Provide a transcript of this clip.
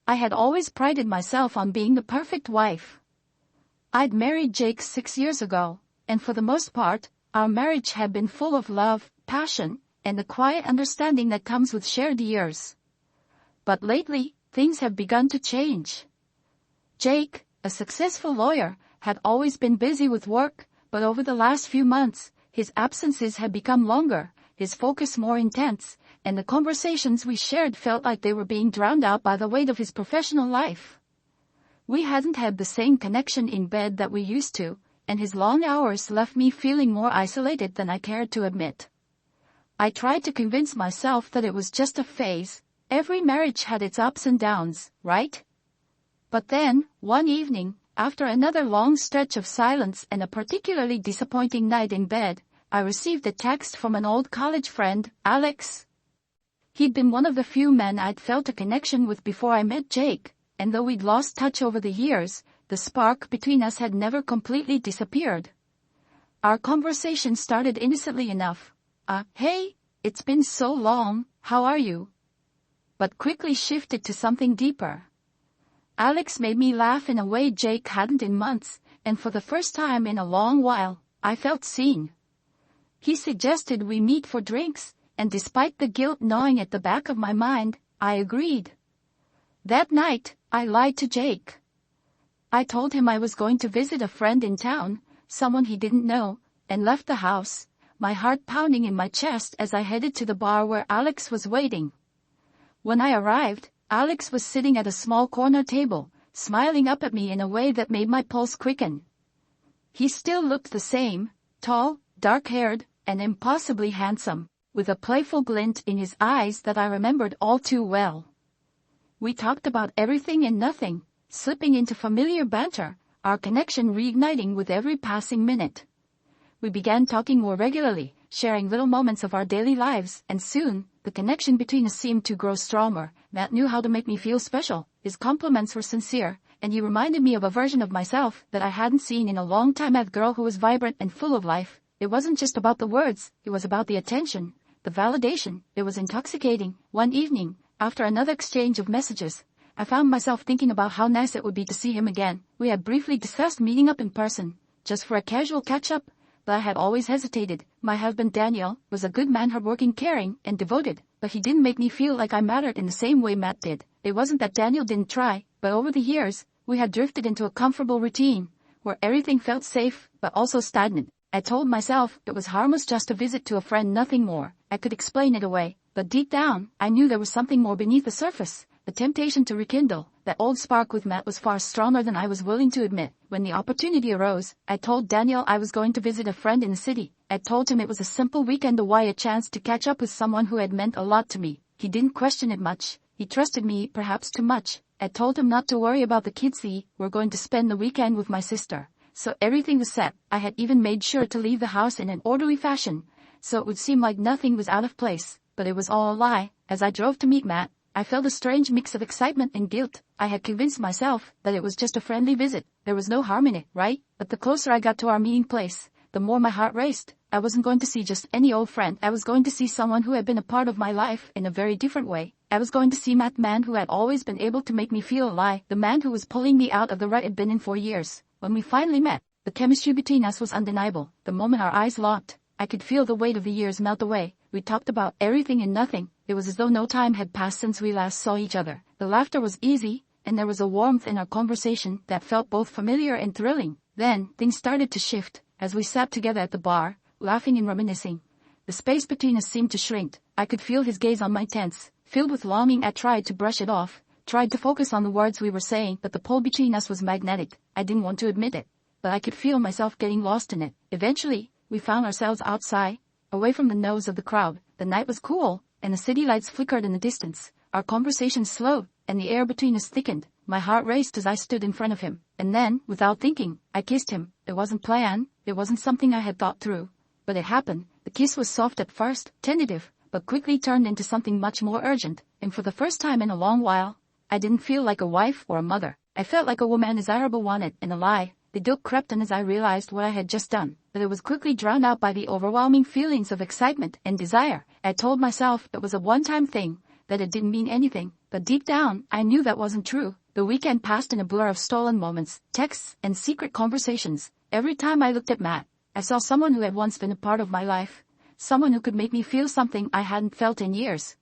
I had always prided myself on being the perfect wife. I'd married Jake 6 years ago, and for the most part, our marriage had been full of love, passion, and the quiet understanding that comes with shared years. But lately, things have begun to change. Jake, a successful lawyer, had always been busy with work, but over the last few months, his absences had become longer, his focus more intense, and the conversations we shared felt like they were being drowned out by the weight of his professional life. We hadn't had the same connection in bed that we used to, and his long hours left me feeling more isolated than I cared to admit. I tried to convince myself that it was just a phase. Every marriage had its ups and downs, right? But then, one evening, after another long stretch of silence and a particularly disappointing night in bed, I received a text from an old college friend, Alex. He'd been one of the few men I'd felt a connection with before I met Jake, and though we'd lost touch over the years, the spark between us had never completely disappeared. Our conversation started innocently enough. Hey, it's been so long, how are you? But quickly shifted to something deeper. Alex made me laugh in a way Jake hadn't in months, and for the first time in a long while, I felt seen. He suggested we meet for drinks, and despite the guilt gnawing at the back of my mind, I agreed. That night, I lied to Jake. I told him I was going to visit a friend in town, someone he didn't know, and left the house, my heart pounding in my chest as I headed to the bar where Alex was waiting. When I arrived, Alex was sitting at a small corner table, smiling up at me in a way that made my pulse quicken. He still looked the same, tall, dark-haired, and impossibly handsome, with a playful glint in his eyes that I remembered all too well. We talked about everything and nothing, slipping into familiar banter, our connection reigniting with every passing minute. We began talking more regularly, sharing little moments of our daily lives, and soon, the connection between us seemed to grow stronger. Matt knew how to make me feel special, his compliments were sincere, and he reminded me of a version of myself that I hadn't seen in a long time, a girl who was vibrant and full of life. It wasn't just about the words, it was about the attention, the validation. It was intoxicating. One evening, after another exchange of messages, I found myself thinking about how nice it would be to see him again. We had briefly discussed meeting up in person, just for a casual catch-up, but I had always hesitated. My husband Daniel was a good man, hardworking, caring, and devoted, but he didn't make me feel like I mattered in the same way Matt did. It wasn't that Daniel didn't try, but over the years, we had drifted into a comfortable routine, where everything felt safe, but also stagnant. I told myself it was harmless, just a visit to a friend, nothing more. I could explain it away, but deep down, I knew there was something more beneath the surface. The temptation to rekindle that old spark with Matt was far stronger than I was willing to admit. When the opportunity arose, I told Daniel I was going to visit a friend in the city. I told him it was a simple weekend away, a chance to catch up with someone who had meant a lot to me. He didn't question it much. He trusted me, perhaps too much. I told him not to worry about the kids. We're going to spend the weekend with my sister. So everything was set. I had even made sure to leave the house in an orderly fashion, so it would seem like nothing was out of place. But it was all a lie. As I drove to meet Matt, I felt a strange mix of excitement and guilt. I had convinced myself that it was just a friendly visit. There was no harm in it, right? But the closer I got to our meeting place, the more my heart raced. I wasn't going to see just any old friend. I was going to see someone who had been a part of my life in a very different way. I was going to see Matt, man who had always been able to make me feel alive, the man who was pulling me out of the rut I'd been in for years. When we finally met, the chemistry between us was undeniable. The moment our eyes locked, I could feel the weight of the years melt away. We talked about everything and nothing. It was as though no time had passed since we last saw each other. The laughter was easy, and there was a warmth in our conversation that felt both familiar and thrilling. Then, things started to shift, as we sat together at the bar, laughing and reminiscing. The space between us seemed to shrink. I could feel his gaze on my tense. Filled with longing, I tried to brush it off, tried to focus on the words we were saying, but the pull between us was magnetic. I didn't want to admit it, but I could feel myself getting lost in it. Eventually, we found ourselves outside, away from the nose of the crowd. The night was cool, and the city lights flickered in the distance. Our conversation slowed, and the air between us thickened. My heart raced as I stood in front of him. And then, without thinking, I kissed him. It wasn't planned, it wasn't something I had thought through. But it happened. The kiss was soft at first, tentative, but quickly turned into something much more urgent. And for the first time in a long while, I didn't feel like a wife or a mother. I felt like a woman, desirable, wanted, and alive. The guilt crept in as I realized what I had just done, but it was quickly drowned out by the overwhelming feelings of excitement and desire. I told myself it was a one-time thing, that it didn't mean anything, but deep down, I knew that wasn't true. The weekend passed in a blur of stolen moments, texts, and secret conversations. Every time I looked at Matt, I saw someone who had once been a part of my life, someone who could make me feel something I hadn't felt in years.